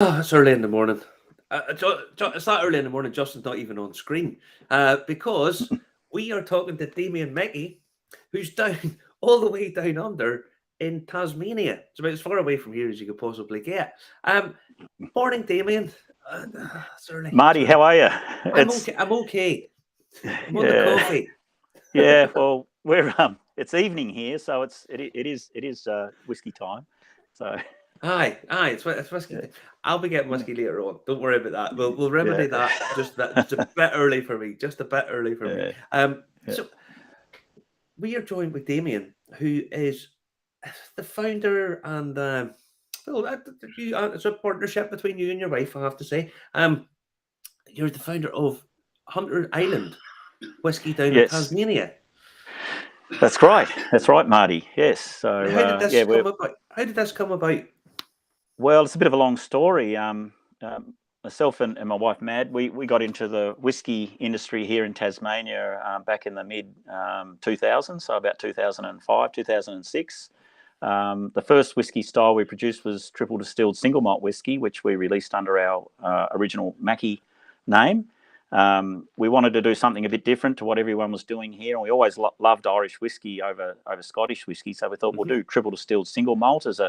Oh, it's early in the morning. It's not early in the morning. Justin's not even on screen because we are talking to Damien Mickey, who's down all the way down under in Tasmania. It's about as far away from here as you could possibly get. Um, Morning, Damien. It's early. It's Marty, early. how are you? I'm It's okay. I'm okay. I'm on the yeah, coffee. yeah. Well, we're it's evening here, so it is whiskey time. So Aye. It's whiskey. yeah, I'll be getting yeah, whiskey later on. Don't worry about that. We'll yeah, remedy that. Just a bit early for me. Just a bit early for me. yeah, yeah. So we are joined with Damien, who is the founder and well, it's a partnership between you and your wife. I have to say. You're the founder of Hunter Island whiskey down in Yes, Tasmania. that's right. That's right, Marty. Yes. So How did this yeah, come about? How did this come about? well, it's a bit of a long story. Myself and my wife Mad, we got into the whiskey industry here in Tasmania back in the mid 2000s, so about 2005, 2006. The first whiskey style we produced was triple distilled single malt whiskey, which we released under our original Mackie name. We wanted to do something a bit different to what everyone was doing here, and we always loved Irish whiskey over Scottish whiskey. So we thought we'll Hmm. do triple distilled single malt as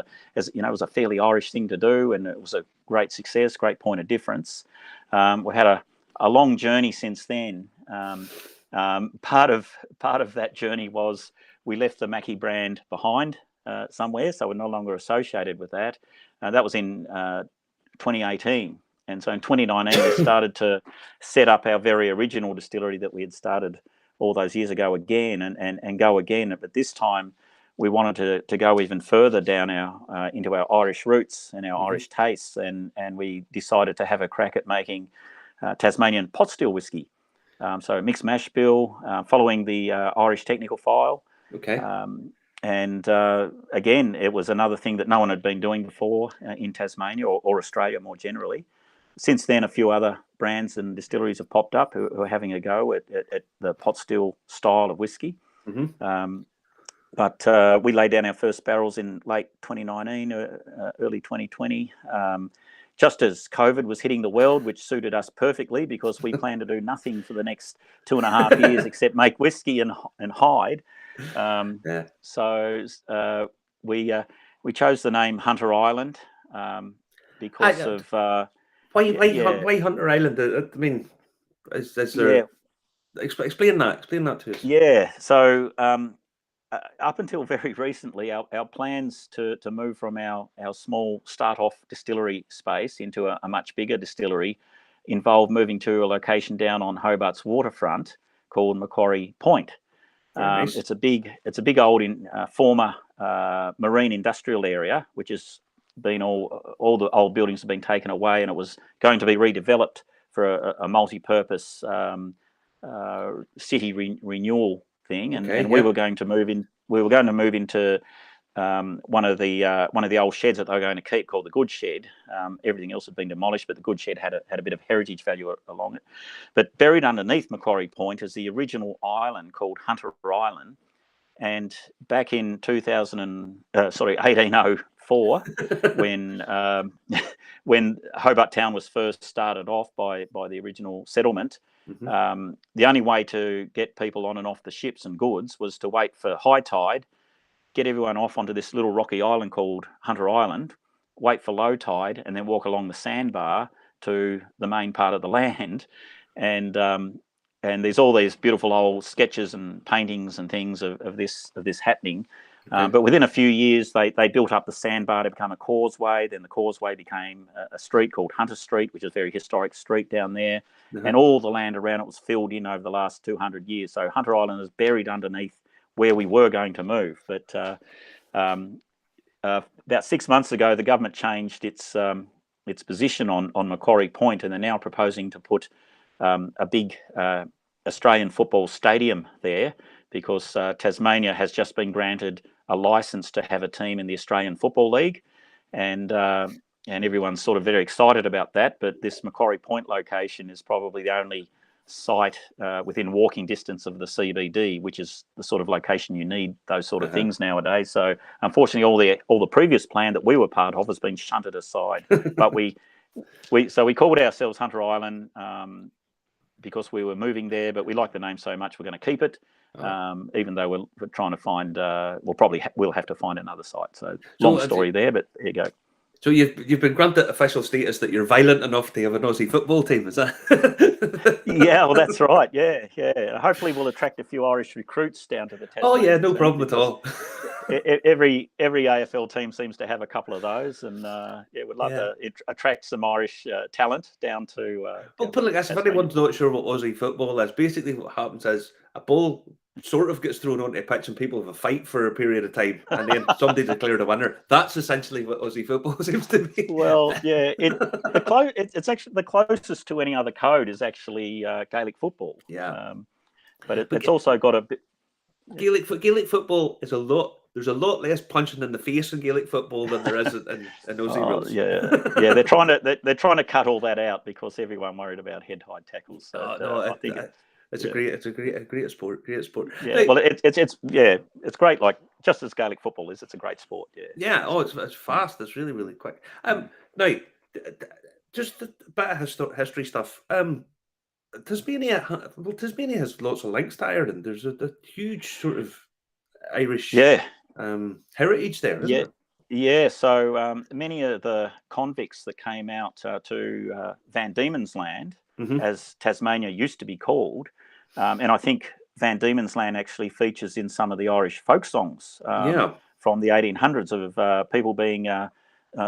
you know, it was a fairly Irish thing to do, and it was a great success, great point of difference. We had a long journey since then. Part of that journey was we left the Mackie brand behind somewhere, so we're no longer associated with that. That was in 2018. And so in 2019, we started to set up our very original distillery that we had started all those years ago again and go again. But this time, we wanted to go even further down our into our Irish roots and our Hmm. Irish tastes, and we decided to have a crack at making Tasmanian pot still whiskey. So mixed mash bill, following the Irish technical file. Okay. Um, and again, it was another thing that no one had been doing before in Tasmania or Australia more generally. Since then, a few other brands and distilleries have popped up who are having a go at the pot still style of whiskey. Hmm. Um, but we laid down our first barrels in late 2019, early 2020, just as COVID was hitting the world, which suited us perfectly because we plan to do nothing for the next 2.5 years except make whiskey and hide. Um, Yeah. so we we chose the name Hunter Island because I, of yeah, why Hunter Island? I mean, is yeah, there explain that? Explain that to us. yeah. So up until very recently, our plans to move from our small start off distillery space into a much bigger distillery involved moving to a location down on Hobart's waterfront called Macquarie Point. Very nice. It's a big old former marine industrial area, which has been all the old buildings have been taken away, and it was going to be redeveloped for a multi-purpose city renewal thing, Okay. and we Yeah. were going to move in. We were going to move into one of the old sheds that they were going to keep called the Good Shed. Everything else had been demolished, but the Good Shed had a bit of heritage value along it. But buried underneath Macquarie Point is the original island called Hunter Island. And back in 1804, when when Hobart Town was first started off by the original settlement, Hmm. the only way to get people on and off the ships and goods was to wait for high tide, get everyone off onto this little rocky island called Hunter Island, wait for low tide, and then walk along the sandbar to the main part of the land. And and there's all these beautiful old sketches and paintings and things of this happening. Okay. But within a few years, they built up the sandbar to become a causeway. Then the causeway became a street called Hunter Street, which is a very historic street down there. Uh-huh. And all the land around it was filled in over the last 200 years. So Hunter Island is buried underneath where we were going to move. But um, about 6 months ago, the government changed its position on Macquarie Point, and they're now proposing to put a big Australian football stadium there because Tasmania has just been granted a license to have a team in the Australian Football League, and everyone's sort of very excited about that. But this Macquarie Point location is probably the only site within walking distance of the CBD, which is the sort of location you need those sort of Uh-huh. things nowadays. So unfortunately, all the previous plan that we were part of has been shunted aside. But we called ourselves Hunter Island because we were moving there, but we like the name so much we're going to keep it. Even though we're trying to find, we'll have to find another site. So long story there, but there you go. So you've been granted official status that you're violent enough to have an Aussie football team, is that? Yeah, well, that's right. Yeah. Hopefully, we'll attract a few Irish recruits down to the Tasmanian. Oh yeah, no problem at all. Every AFL team seems to have a couple of those, and we'd love to attract some Irish talent down to. Well, put it like this: if anyone's not sure what Aussie football is, basically what happens is a ball sort of gets thrown onto a pitch and people have a fight for a period of time, and then somebody declared a winner. That's essentially what Aussie football seems to be. Well, yeah, it's actually the closest to any other code is actually Gaelic football. Yeah, but it's also got a bit. Gaelic football is a lot. There's a lot less punching in the face in Gaelic football than there is in Aussie rules. Yeah. They're trying to cut all that out because everyone worried about head-high tackles. So I think it's a great sport. Great sport. Yeah. Now, well, it's great. Like just as Gaelic football is, it's a great sport. Yeah. Yeah. Oh, it's fast. It's really, really quick. Now, just a bit of history stuff. Tasmania has lots of links to Ireland. There's a huge sort of Irish heritage there, isn't it? Yeah. So many of the convicts that came out to Van Diemen's Land, as Tasmania used to be called, and I think Van Diemen's Land actually features in some of the Irish folk songs from the 1800s of people being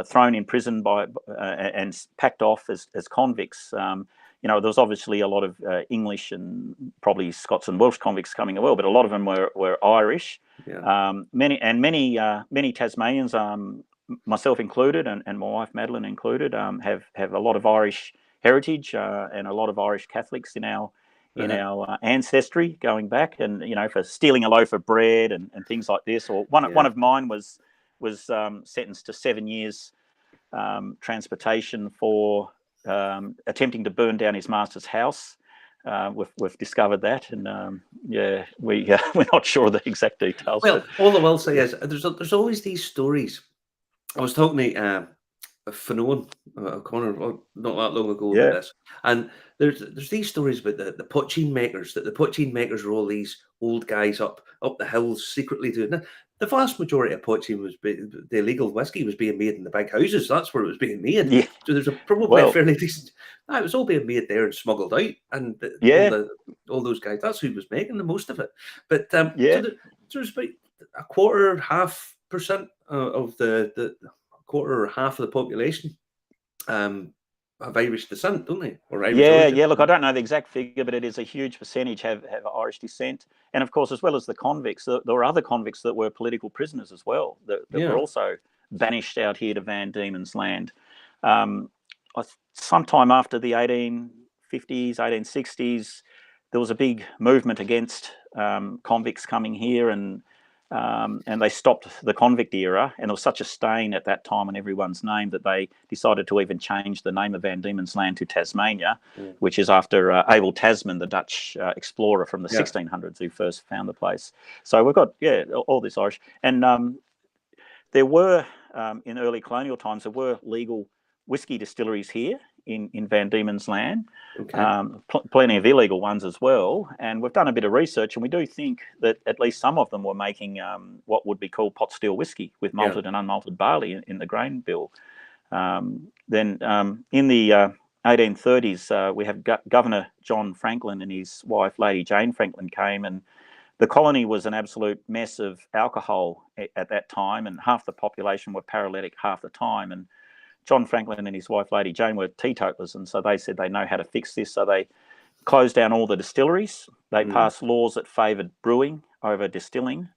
thrown in prison and packed off as convicts. There was obviously a lot of English and probably Scots and Welsh convicts coming as well, but a lot of them were Irish. Yeah. Many Tasmanians, myself included, and my wife Madeline included, have a lot of Irish heritage and a lot of Irish Catholics in our ancestry going back, and for stealing a loaf of bread and things like this. Or one of mine was sentenced to 7 years transportation for attempting to burn down his master's house. We've discovered that, and we're not sure of the exact details. Well, all I will say is there's always these stories. I was talking to Finoan O'Connor not that long ago about this, and there's these stories about the poaching makers. That the poaching makers are all these old guys up the hills secretly doing it. The vast majority of poaching the illegal whiskey was being made in the big houses. That's where it was being made. Yeah. So there's probably a fairly decent. It was all being made there and smuggled out, and all those guys. That's who was making the most of it. But so there's about a quarter, 0.5% of the quarter or half of the population have Irish descent, don't they? Or Irish origin. Look, I don't know the exact figure, but it is a huge percentage have Irish descent. And of course, as well as the convicts, there were other convicts that were political prisoners as well that were also banished out here to Van Diemen's Land. Sometime after the 1850s, 1860s, there was a big movement against convicts coming here, and they stopped the convict era, and there was such a stain at that time on everyone's name that they decided to even change the name of Van Diemen's Land to Tasmania, which is after Abel Tasman, the Dutch explorer from the 1600s who first found the place. So we've got all this Irish, and there were in early colonial times there were legal whiskey distilleries here in Van Diemen's Land, plenty of illegal ones as well. And we've done a bit of research, and we do think that at least some of them were making what would be called pot still whiskey with malted and unmalted barley in the grain bill. Then in the 1830s, we have Governor John Franklin and his wife, Lady Jane Franklin, came, and the colony was an absolute mess of alcohol at that time, and half the population were paralytic half the time. And John Franklin and his wife, Lady Jane, were teetotalers, and so they said they know how to fix this. So they closed down all the distilleries. They passed laws that favoured brewing over distilling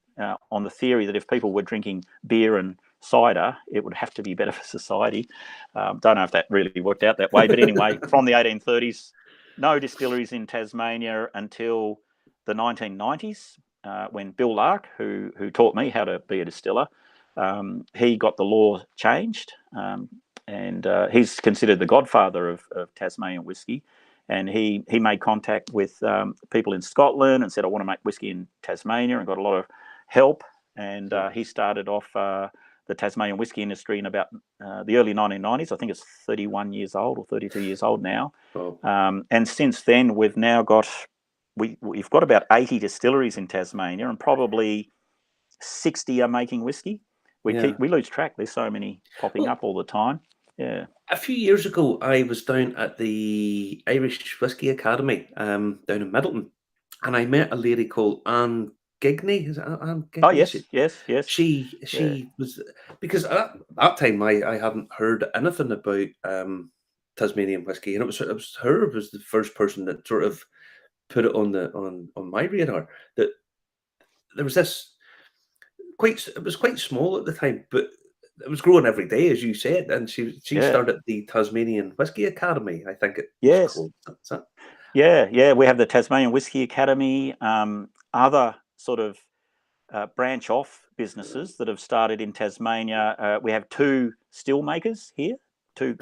on the theory that if people were drinking beer and cider, it would have to be better for society. Don't know if that really worked out that way, but anyway, from the 1830s, no distilleries in Tasmania until the 1990s, when Bill Lark, who taught me how to be a distiller, he got the law changed. And he's considered the godfather of Tasmanian whiskey, and he made contact with people in Scotland and said, I want to make whiskey in Tasmania, and got a lot of help. And he started off the Tasmanian whiskey industry in about the early 1990s. I think it's 31 years old or 32 years old now. Oh. And since then, we've now got we've got about 80 distilleries in Tasmania, and probably 60 are making whiskey. We lose track. There's so many popping up all the time. Yeah. A few years ago, I was down at the Irish Whiskey Academy down in Middleton, and I met a lady called Anne Gigney. Is it Anne Gigney? Oh, yes. She was, because at that time I hadn't heard anything about Tasmanian whiskey, and it was her was the first person that sort of put it on my radar. That there was this it was quite small at the time, but it was growing every day, as you said, and she started the Tasmanian Whiskey Academy, I think it was called. That's it. Yeah. We have the Tasmanian Whiskey Academy, other sort of branch off businesses that have started in Tasmania. We have 2 still makers here, two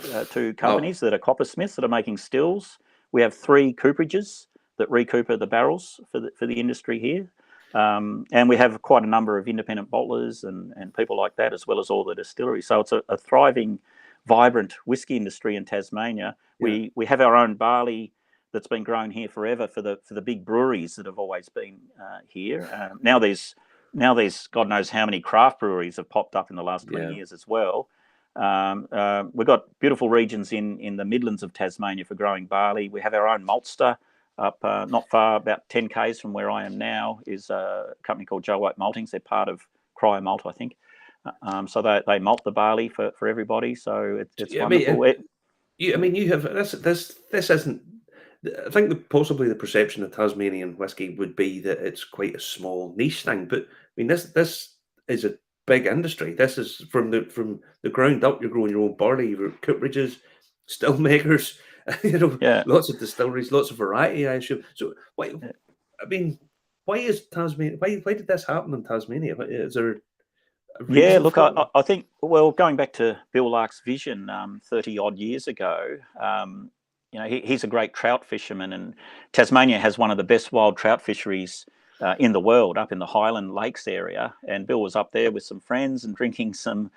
companies that are coppersmiths that are making stills. We have 3 cooperages that recooper the barrels for the industry here. And we have quite a number of independent bottlers and people like that, as well as all the distilleries. So it's a thriving, vibrant whiskey industry in Tasmania. Yeah. We have our own barley that's been grown here forever for the big breweries that have always been here. Now there's God knows how many craft breweries have popped up in the last 20 years as well. We've got beautiful regions in the Midlands of Tasmania for growing barley. We have our own maltster. Up not far, about 10 k's from where I am now, is a company called Joe White Maltings. They're part of Cryer Malt, I think. So they malt the barley for everybody. So it's wonderful. You have this isn't. I think possibly the perception of Tasmanian whiskey would be that it's quite a small niche thing, but I mean this is a big industry. This is from the ground up. You're growing your own barley. You've got cooperages, still makers. Lots of distilleries, lots of variety, I assume. So, why is Tasmania? Why did this happen in Tasmania? Is there a reason? Look, I think, going back to Bill Lark's vision 30 odd years ago, he's a great trout fisherman, and Tasmania has one of the best wild trout fisheries in the world, up in the Highland Lakes area. And Bill was up there with some friends and drinking some,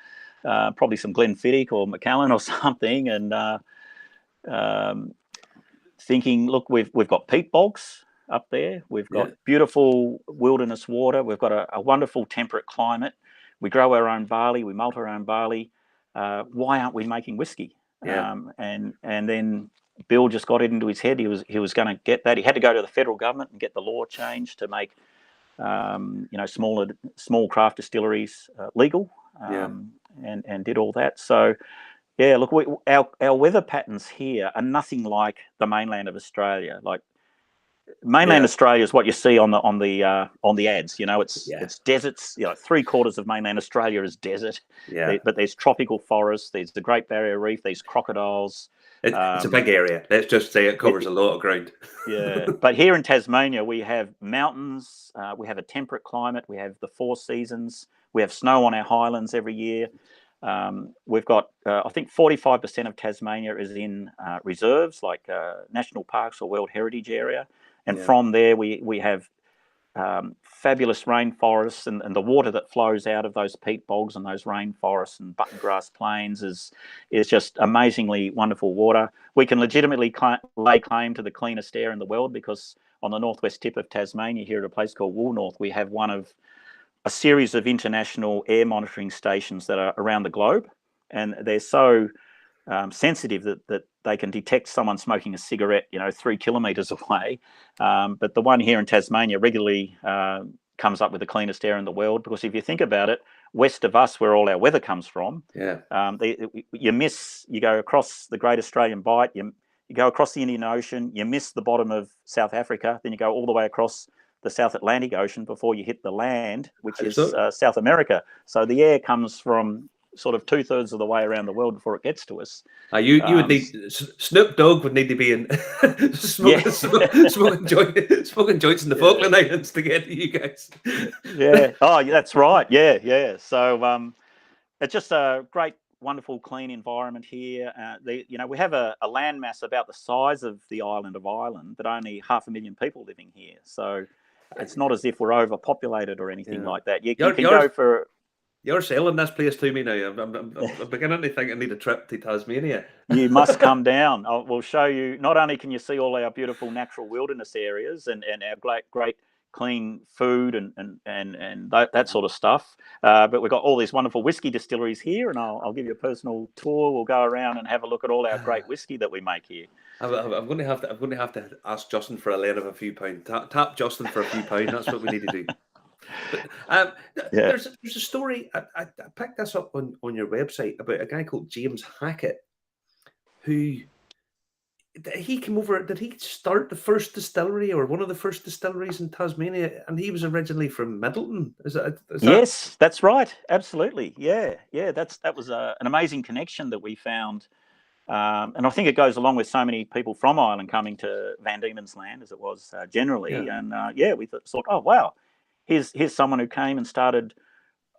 probably some Glenfiddich or Macallan or something, and thinking, look, we've got peat bogs up there. We've got beautiful wilderness water. We've got a wonderful temperate climate. We grow our own barley. We malt our own barley. Why aren't we making whiskey? And then Bill just got it into his head. He was going to get that. He had to go to the federal government and get the law changed to make small craft distilleries legal. And did all that. So. Yeah, look, our weather patterns here are nothing like the mainland of Australia. Like mainland Australia is what you see on the ads. It's deserts. 3/4 of mainland Australia is desert. Yeah. But there's tropical forests. There's the Great Barrier Reef. There's crocodiles. It's a big area. Let's just say it covers a lot of ground. Yeah, but here in Tasmania we have mountains. We have a temperate climate. We have the 4 seasons. We have snow on our highlands every year. We've got, I think 45% of Tasmania is in reserves, like national parks or World Heritage Area. And from there, we have fabulous rainforests, and the water that flows out of those peat bogs and those rainforests and button grass plains is just amazingly wonderful water. We can legitimately lay claim to the cleanest air in the world, because on the northwest tip of Tasmania, here at a place called Woolnorth, we have one of a series of international air monitoring stations that are around the globe, and they're so sensitive that they can detect someone smoking a cigarette, 3 kilometres away. But the one here in Tasmania regularly comes up with the cleanest air in the world, because if you think about it, west of us, where all our weather comes from, you go across the Great Australian Bight, you go across the Indian Ocean, you miss the bottom of South Africa, then you go all the way across the South Atlantic Ocean before you hit the land, which is South America. So the air comes from sort of 2/3 of the way around the world before it gets to us. You would need Snoop Dogg would need to be in smoking joints in the Falkland Islands to get to you guys. Yeah. Oh, that's right. Yeah. So it's just a great, wonderful, clean environment here. We have a landmass about the size of the island of Ireland, but only 500,000 people living here. So it's not as if we're overpopulated or anything like that. You can go for You're selling this place to me now. I'm beginning to think I need a trip to Tasmania. You must come down. We'll show you. Not only can you see all our beautiful natural wilderness areas and our great clean food and that sort of stuff, but we've got all these wonderful whiskey distilleries here, and I'll give you a personal tour. We'll go around and have a look at all our great whiskey that we make here. I'm going to have to ask Justin for a loan of a few pounds. Tap Justin for a few pounds. That's what we need to do. But there's a story. I picked this up on your website about a guy called James Hackett, who he came over. Did he start the first distillery or one of the first distilleries in Tasmania? And he was originally from Middleton. Yes, that's right. Absolutely. Yeah. That was an amazing connection that we found. And I think it goes along with so many people from Ireland coming to Van Diemen's Land, as it was generally. Yeah. And we thought, oh wow, here's someone who came and started.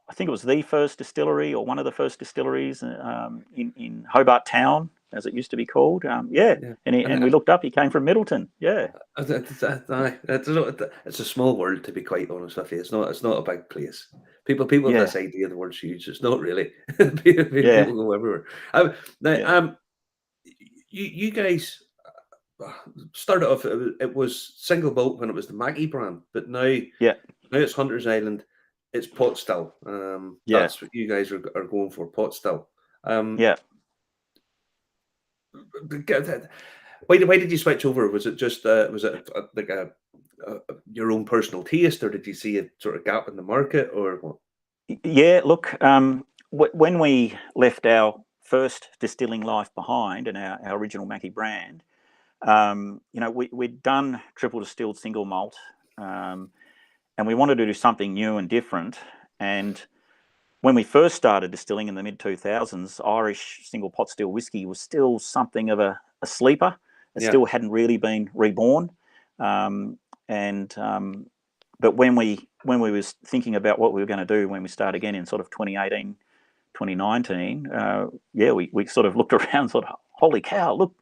I think it was the first distillery or one of the first distilleries in Hobart Town, as it used to be called. And we looked up. He came from Middleton. Yeah, it's a small world, to be quite honest with you. It's not a big place. People have this idea the word's huge. It's not really. People go everywhere. You guys started off. It was single malt when it was the Mackie brand, but now it's Hunter's Island. It's pot still. That's what you guys are going for, pot still. Why did you switch over? Was it just like your own personal taste, or did you see a sort of gap in the market, or what? Yeah, look, when we left our first distilling life behind and our original Mackie brand, we'd done triple distilled single malt, and we wanted to do something new and different. And when we first started distilling in the mid-2000s, Irish single pot still whiskey was still something of a sleeper. It still hadn't really been reborn. But when we was thinking about what we were going to do when we start again in sort of 2018, 2019, we sort of looked around, sort of, holy cow, look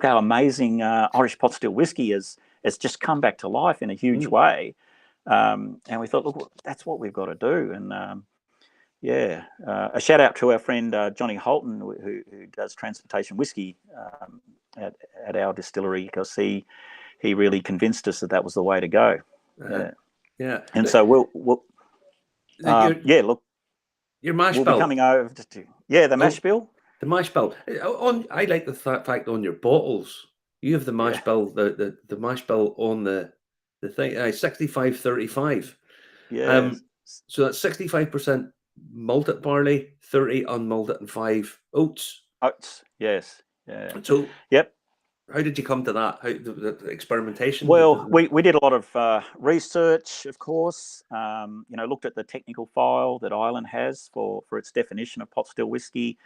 how amazing Irish pot still whiskey has just come back to life in a huge way. And we thought, look, that's what we've got to do. And a shout out to our friend Johnny Holton, who does Transportation Whiskey at our distillery, because he really convinced us that was the way to go. And so we'll your mash bill. We'll be coming over to the mash bill. The mash bill. I like the fact on your bottles you have the mash bill, the mash bill on the thing. 65-35. Yeah. So that's 65% malted barley, 30 unmalted, and 5 oats. Oats, yes. Yeah. So yep. How did you come to that? How the experimentation? Well, we did a lot of research, of course. Looked at the technical file that Ireland has for its definition of pot still whiskey.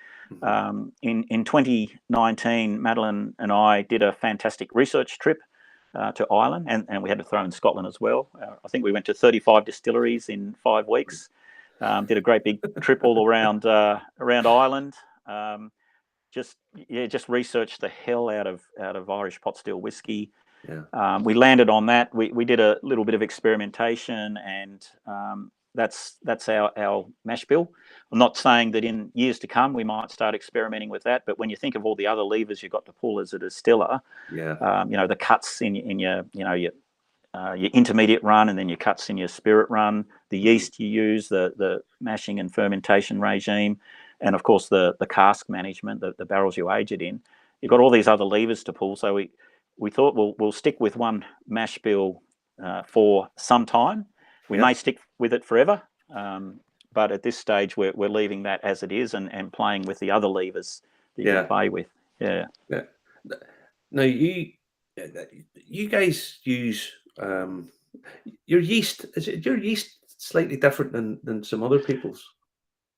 In 2019, Madeline and I did a fantastic research trip to Ireland, and we had to throw in Scotland as well. I think we went to 35 distilleries in 5 weeks. Did a great big trip all around Ireland. Just researched the hell out of Irish pot still whiskey. Yeah. We landed on that. We did a little bit of experimentation, and that's our mash bill. I'm not saying that in years to come we might start experimenting with that, but when you think of all the other levers you've got to pull as a distiller, the cuts in your intermediate run, and then your cuts in your spirit run, the yeast you use, the mashing and fermentation regime, and of course the cask management, the barrels you age it in. You've got all these other levers to pull. So we thought we'll stick with one mash bill for some time. We may stick with it forever, but at this stage we're leaving that as it is and playing with the other levers that you can play with. Yeah. Now you guys use your yeast. Is your yeast slightly different than some other people's?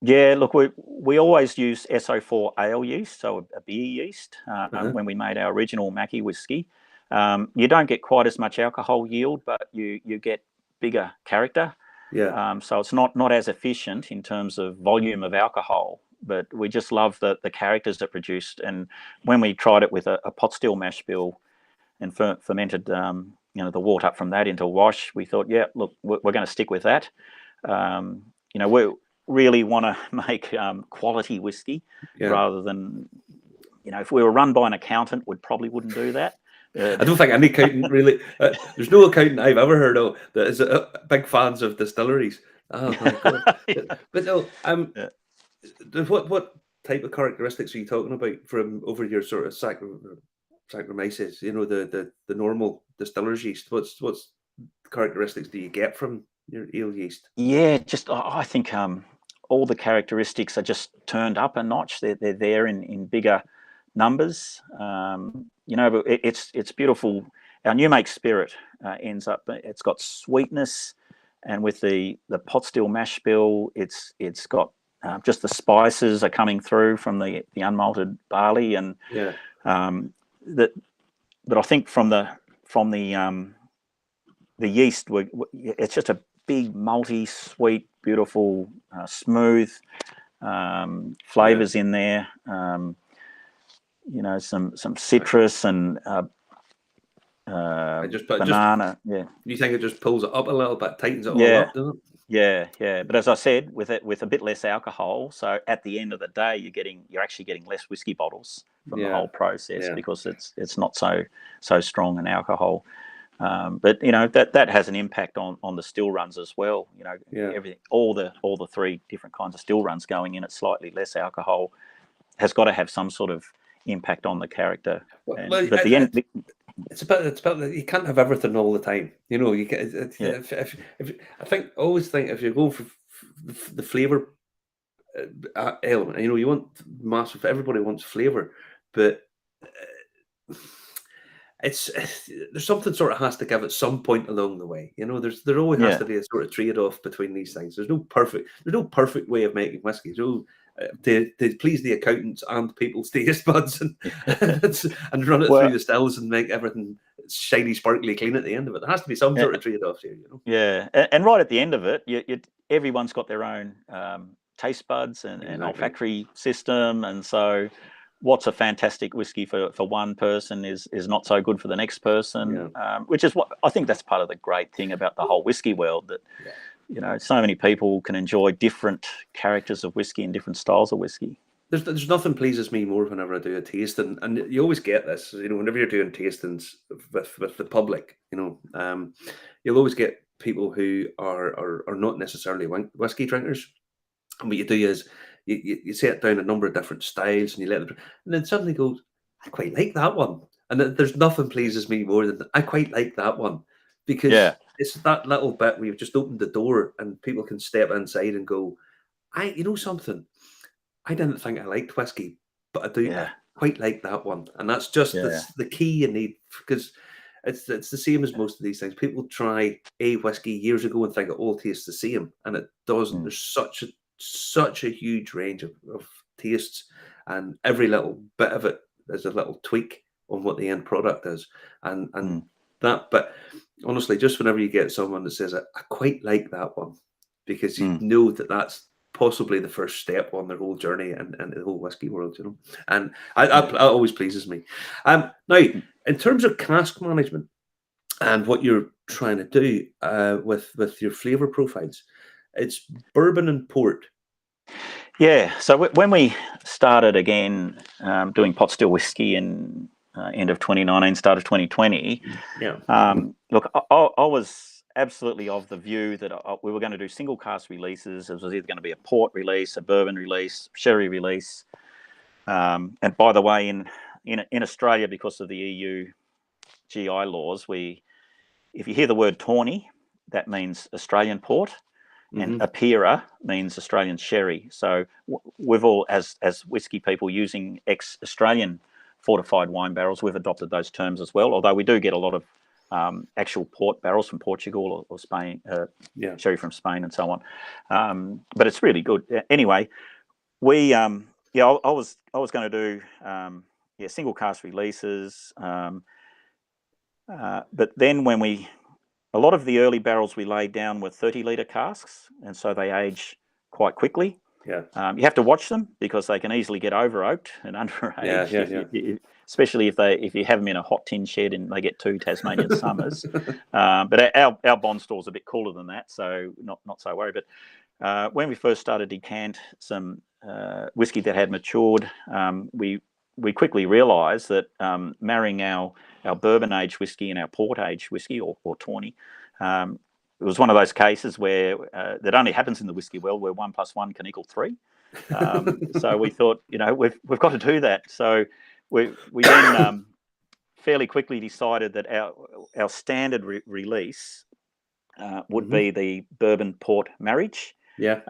Yeah, look, we always use SO4 ale yeast, so a beer yeast, when we made our original Mackie whiskey. You don't get quite as much alcohol yield, but you get bigger character. Yeah. So it's not as efficient in terms of volume of alcohol, but we just love the characters that produced. And when we tried it with a pot still mash bill and fermented, the wort up from that into a wash, we thought, look, we're going to stick with that. really want to make quality whiskey Yeah. rather than, if we were run by an accountant, we probably wouldn't do that. I don't think any accountant really. There's no accountant I've ever heard of that is big fans of distilleries. Oh my god! But no, Yeah. what type of characteristics are you talking about from over your sort of Saccharomyces? The normal distiller's yeast. What's characteristics do you get from your ale yeast? Yeah, just I think all the characteristics are just turned up a notch. They're there in bigger numbers. But it's beautiful. Our new make spirit ends up. It's got sweetness, and with the pot still mash bill, it's got just the spices are coming through from the unmalted barley, and Yeah. But I think from the yeast, it's just a big, malty, sweet, beautiful, smooth flavors in there. Some citrus and banana. You think it just pulls it up a little bit, tightens it all up, doesn't it? Yeah. But as I said, with a bit less alcohol, so at the end of the day, you're actually getting less whiskey bottles from the whole process because it's not so strong in alcohol. But that has an impact on the still runs as well. Everything, all the three different kinds of still runs going in at slightly less alcohol has got to have some sort of impact on the character. It's about you can't have everything all the time. You get. I always think if you're going for the flavor element, you want massive. Everybody wants flavor, but there's something sort of has to give at some point along the way. There always has to be a sort of trade-off between these things. There's no perfect way of making whiskey. So to please the accountants and people's taste buds and run it through the stills and make everything shiny, sparkly, clean at the end of it. There has to be some sort of trade-off here. Yeah, and right at the end of it, everyone's got their own taste buds and olfactory system, and so what's a fantastic whiskey for one person is not so good for the next person, which is what I think that's part of the great thing about the whole whiskey world, that so many people can enjoy different characters of whiskey and different styles of whiskey. There's nothing pleases me more whenever I do a tasting, and you always get this. Whenever you're doing tastings with the public, you'll always get people who are not necessarily whiskey drinkers. And what you do is you set down a number of different styles, and you let them, and then suddenly goes, I quite like that one. And there's nothing pleases me more than I quite like that one, because it's that little bit where you've just opened the door and people can step inside and go, something. I didn't think I liked whiskey, but I do. I quite like that one, and that's just the key you need, because it's the same as most of these things. People try a whiskey years ago and think it all tastes the same, and it doesn't. There's such a huge range of tastes, and every little bit of it is a little tweak on what the end product is, and that. But honestly, just whenever you get someone that says, I quite like that one, because you know that's possibly the first step on their whole journey and the whole whiskey world, and that always pleases me. Now, in terms of cask management and what you're trying to do with your flavor profiles, it's bourbon and port. Yeah. So when we started again doing pot still whiskey in end of 2019, start of 2020, look, I was absolutely of the view that we were going to do single cask releases. It was either going to be a port release, a bourbon release, sherry release. And by the way, in Australia, because of the EU GI laws, if you hear the word tawny, that means Australian port, and Apira means Australian sherry. So we've all, as whiskey people using ex-Australian fortified wine barrels, we've adopted those terms as well, although we do get a lot of actual port barrels from Portugal or Spain, sherry from Spain and so on. But it's really good. Anyway, we I was going to do single cask releases, but then a lot of the early barrels we laid down were 30-litre casks, and so they age quite quickly. You have to watch them because they can easily get over oaked and underaged. Especially if you have them in a hot tin shed and they get 2 Tasmanian summers. But our bond store's a bit cooler than that, so not so worried. But when we first started to decant some whiskey that had matured, we quickly realised that marrying our bourbon aged whiskey and our port aged whiskey or tawny, it was one of those cases where that only happens in the whiskey world, where 1 + 1 can equal 3. So we thought, we've got to do that. So we then fairly quickly decided that our standard release would be the bourbon port marriage. Yeah.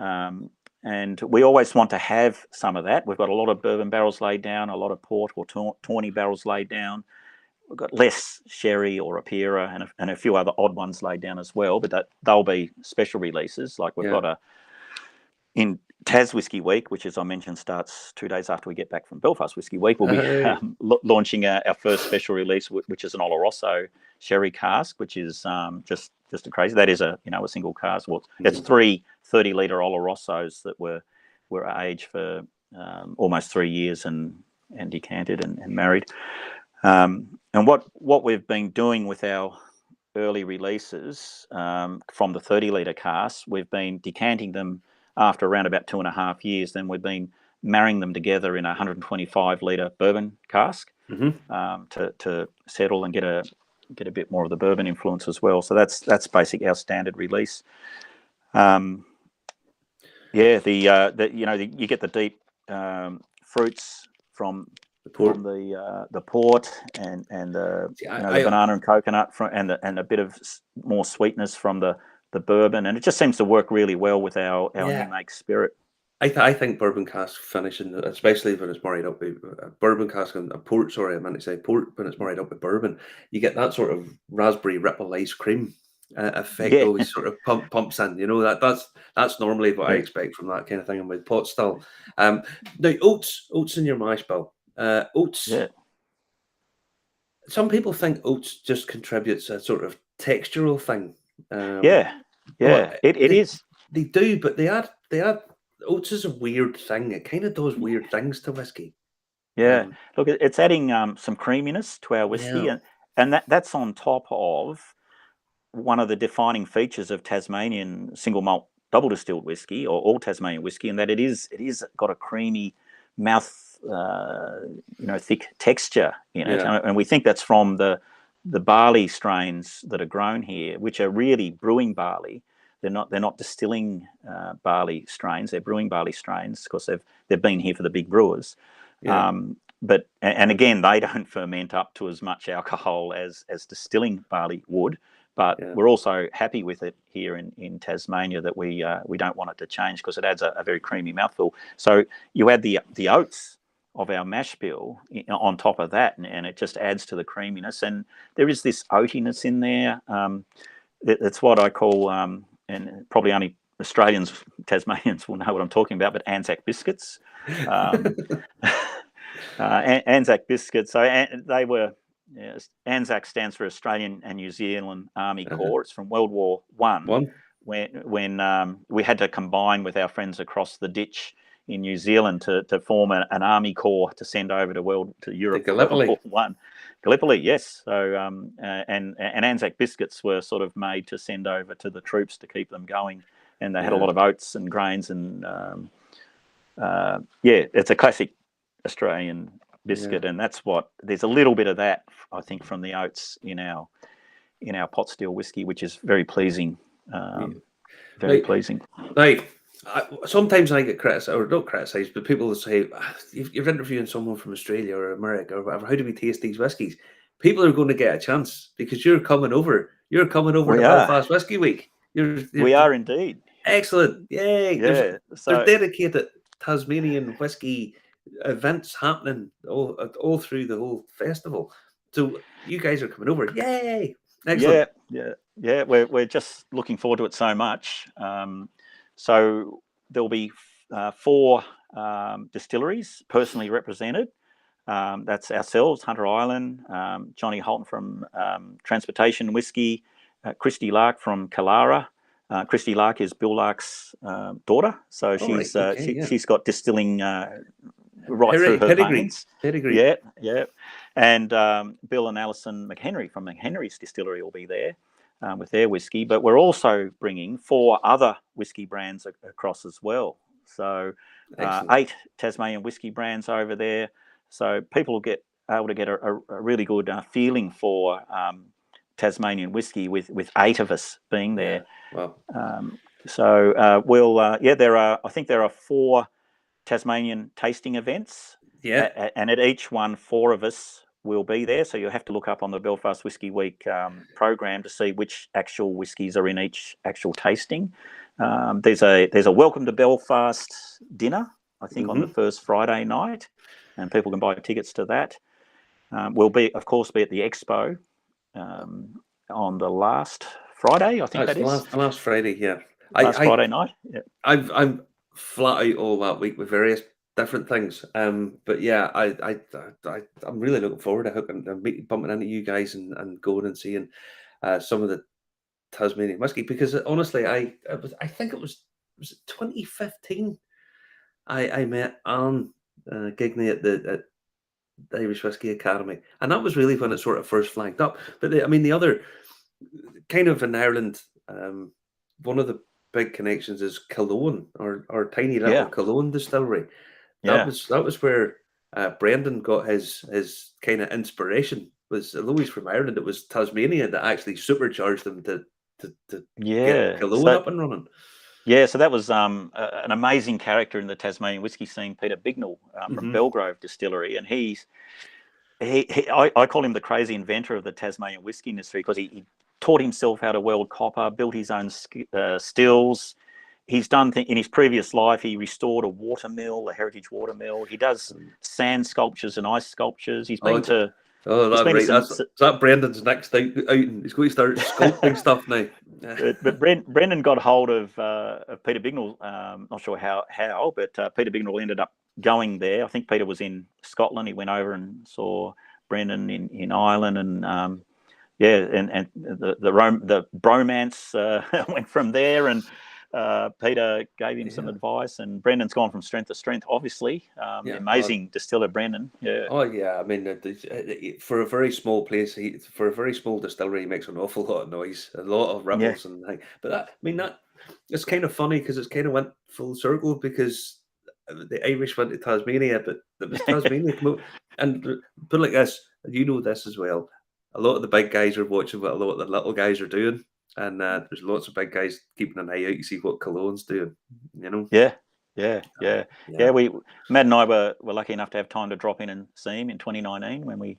And we always want to have some of that. We've got a lot of bourbon barrels laid down, a lot of port or tawny barrels laid down. We've got less sherry or Apira and a few other odd ones laid down as well, but they'll be special releases. Like we've got in Tas Whisky Week, which, as I mentioned, starts 2 days after we get back from Belfast Whisky Week, we'll be launching our first special release, which is an Oloroso sherry cask, which is just a crazy. That is a single cask. Well, it's 3 30-litre Olorosos that were aged for almost 3 years and decanted and married. And what we've been doing with our early releases from the 30-litre casks, we've been decanting them after around about 2.5 years. Then we've been marrying them together in a 125-litre bourbon cask to settle and get a bit more of the bourbon influence as well. So that's basically our standard release. You get the deep fruits from the port and the banana and coconut and a bit of more sweetness from the bourbon, and it just seems to work really well with our new make spirit. I think bourbon cask finishing, especially when it's married up with bourbon cask and port. Sorry, I meant to say port. When it's married up with bourbon, you get that sort of raspberry ripple ice cream effect. Always sort of pumps in. That's normally what I expect from that kind of thing. And with pot still, now oats in your mash bill. Oats. Yeah. Some people think oats just contributes a sort of textural thing. It is. They do, but they add. Oats is a weird thing. It kind of does weird things to whiskey. Yeah, look, it's adding some creaminess to our whiskey, and that's on top of one of the defining features of Tasmanian single malt double distilled whiskey or all Tasmanian whiskey, and that it is got a creamy mouth, thick texture in it, and we think that's from the barley strains that are grown here, which are really brewing barley. They're not distilling barley strains. They're brewing barley strains because they've been here for the big brewers. But again, they don't ferment up to as much alcohol as distilling barley would. But we're also happy with it here in Tasmania that we don't want it to change because it adds a very creamy mouthfeel. So you add the oats of our mash bill on top of that, and it just adds to the creaminess. And there is this oatiness in there. It's what I call, and probably only Australians, Tasmanians will know what I'm talking about, but Anzac biscuits. Anzac biscuits. So they were, Anzac stands for Australian and New Zealand Army Corps. It's from World War I, when we had to combine with our friends across the ditch in New Zealand to form an army corps to send over to Europe for World War I. Gallipoli, yes. So and Anzac biscuits were sort of made to send over to the troops to keep them going, and they had a lot of oats and grains and it's a classic Australian biscuit, and there's a little bit of that I think from the oats in our pot still whiskey, which is very pleasing, pleasing. Now, sometimes I get criticised, or not criticised, but people will say, you're interviewing someone from Australia or America or whatever, how do we taste these whiskies? People are going to get a chance because you're coming over to Belfast Whisky Week. We are indeed. Excellent. Yay. Yeah, there's dedicated Tasmanian whiskey events happening all through the whole festival. So you guys are coming over. Yay. Excellent. Yeah. We're just looking forward to it so much. So there'll be 4 distilleries personally represented. That's ourselves, Hunter Island, Johnny Holton from Transportation Whiskey, Christy Lark from Kalara. Christy Lark is Bill Lark's daughter, so she's got distilling right through her veins. Pedigree. Yeah. And Bill and Alison McHenry from McHenry's distillery will be there. with their whiskey. But we're also bringing 4 other whiskey brands across as well. So 8 Tasmanian whiskey brands over there. So people will get able to get a really good feeling for Tasmanian whiskey with 8 of us being there. Yeah. Wow. I think there are 4 Tasmanian tasting events. Yeah. And at each one, 4 of us will be there. So you'll have to look up on the Belfast Whisky Week program to see which actual whiskies are in each actual tasting. There's a Welcome to Belfast dinner, I think, on the first Friday night, and people can buy tickets to that. We'll be at the Expo on the last Friday, I think that is. The last Friday, yeah. Friday night. Yeah. I'm flat out all that week with various different things. But yeah, I'm really looking forward to bumping into you guys and going and seeing some of the Tasmanian whiskey, because honestly, I think it was 2015. I met Alan Gigney at the Irish Whiskey Academy, and that was really when it sort of first flagged up. But the other kind of in Ireland, one of the big connections is Cologne, or tiny little Cologne distillery. That was where Brendan got his kind of inspiration. Although he's from Ireland, it was Tasmania that actually supercharged them to get Cologne up and running. Yeah, so that was an amazing character in the Tasmanian whiskey scene, Peter Bignell from Belgrove Distillery, and I call him the crazy inventor of the Tasmanian whiskey industry, because he taught himself how to weld copper, built his own stills. He's done in his previous life. He restored a water mill, a heritage water mill. He does sand sculptures and ice sculptures. He's been to. Oh, that's right. That's Brendan's next outing. He's going to start sculpting stuff now. But Brendan got hold of Peter Bignell. Not sure how, but Peter Bignell ended up going there. I think Peter was in Scotland. He went over and saw Brendan in Ireland, and the bromance went from there, and Peter gave him some advice, and Brendan's gone from strength to strength, obviously. Amazing distiller, Brendan. Yeah. Oh, yeah. I mean, for a very small place, for a very small distillery, he makes an awful lot of noise, a lot of ripples. But it's kind of funny, because it's kind of went full circle, because the Irish went to Tasmania, but it was Tasmania. And put it like this, you know this as well, a lot of the big guys are watching what a lot of the little guys are doing. And there's lots of big guys keeping an eye out to see what Cologne's doing, you know? Yeah. Matt and I were lucky enough to have time to drop in and see him in 2019 when we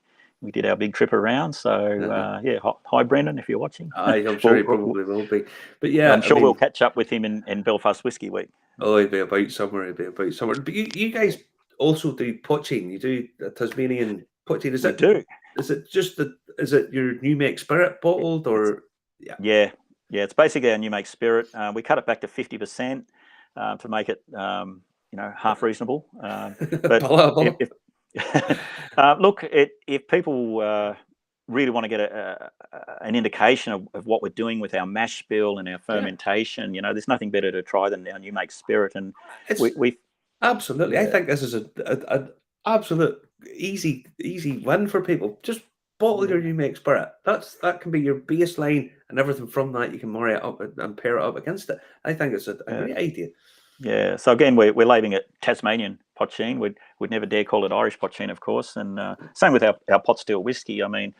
did our big trip around. So, hi, Brendan, if you're watching. I'm sure he probably will be. But yeah, I'm sure we'll catch up with him in Belfast Whisky Week. Oh, he'll be about somewhere. But you guys also do poaching. You do a Tasmanian poaching. We do. Is it your new make spirit bottled, or? Yeah. It's basically our new make spirit. We cut it back to 50% to make it, half reasonable. But look, if people really want to get an indication of what we're doing with our mash bill and our fermentation, there's nothing better to try than our new make spirit. And we absolutely. I think this is an absolute easy win for people. Just bottle your new make spirit. That can be your baseline, and everything from that you can marry it up and pair it up against it. I think it's a great idea. Yeah. So again, we're labelling it Tasmanian Poachine. We'd never dare call it Irish Poachine, of course. And same with our pot still whiskey. I mean,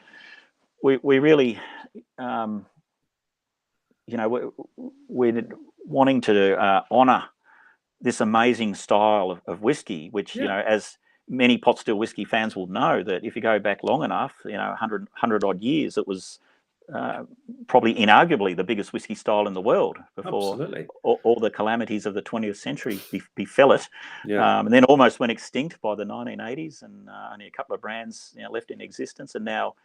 we really, we're wanting to honour this amazing style of whiskey, which as many pot still whiskey fans will know, that if you go back long enough, 100 odd years, it was probably inarguably the biggest whiskey style in the world before all the calamities of the 20th century befell it. And then almost went extinct by the 1980s, and only a couple of brands left in existence, and now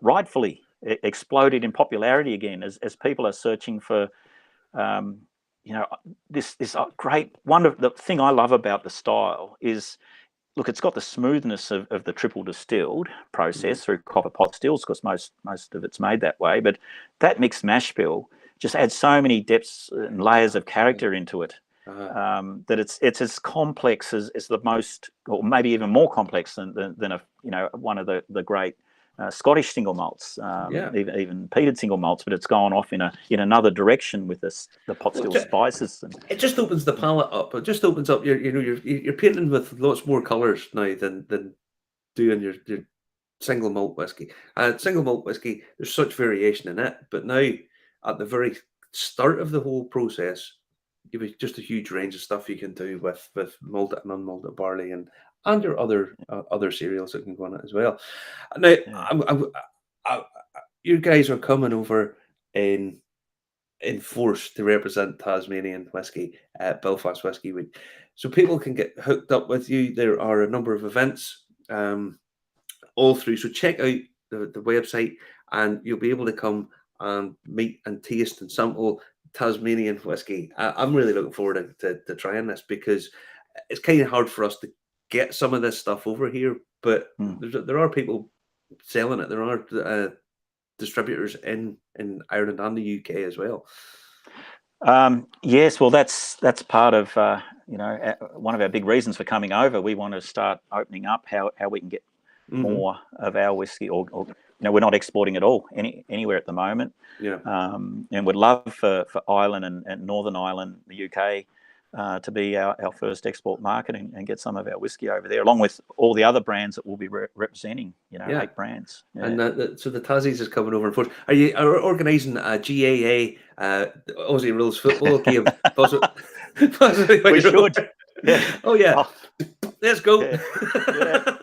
rightfully exploded in popularity again as people are searching for this great wonder. The thing I love about the style is, look, it's got the smoothness of the triple distilled process through copper pot stills, because most of it's made that way. But that mixed mash bill just adds so many depths and layers of character into it, that it's as complex as the most, or maybe even more complex than one of the great Scottish single malts, even peated single malts, but it's gone off in another direction with the pot still spices. And it just opens the palate up. It just opens up you're painting with lots more colours now than doing your single malt whiskey. Single malt whiskey, there's such variation in it, but now at the very start of the whole process, you've just a huge range of stuff you can do with malted and unmalted barley and your other cereals that can go on it as well. Now, you guys are coming over in force to represent Tasmanian whiskey at Belfast Whiskey Week, so people can get hooked up with you. There are a number of events all through, so check out the website, and you'll be able to come and meet and taste and sample Tasmanian whiskey. I'm really looking forward to trying this, because it's kind of hard for us to get some of this stuff over here, but there are people selling it. There are distributors in Ireland and the UK as well. Yes, well, that's part of one of our big reasons for coming over. We want to start opening up how we can get more of our whiskey, or we're not exporting at all anywhere at the moment. And we'd love for Ireland and Northern Ireland, the UK, to be our first export market and get some of our whiskey over there, along with all the other brands that we'll be representing. 8 brands. Yeah. And so the Tassies is coming over in force. Are you organising a GAA Aussie Rules football game? Possibly we should. Yeah. Oh yeah. Let's go. Yeah.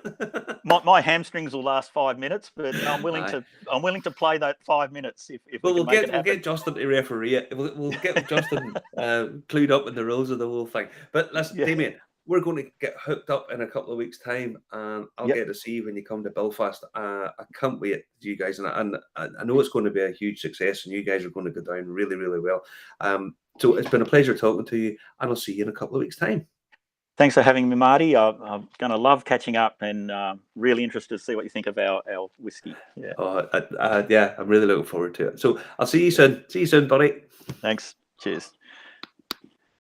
My hamstrings will last 5 minutes, but I'm willing to play that 5 minutes if we'll get Justin to referee it. We'll get Justin clued up in the rules of the whole thing. But listen, Damien, we're going to get hooked up in a couple of weeks' time, and I'll get to see you when you come to Belfast. I can't wait, you guys, and I know it's going to be a huge success, and you guys are going to go down really, really well. So it's been a pleasure talking to you, and I'll see you in a couple of weeks' time. Thanks for having me, Marty. I'm going to love catching up, and really interested to see what you think of our whiskey. Yeah. I'm really looking forward to it. So I'll see you soon. See you soon, buddy. Thanks. Cheers.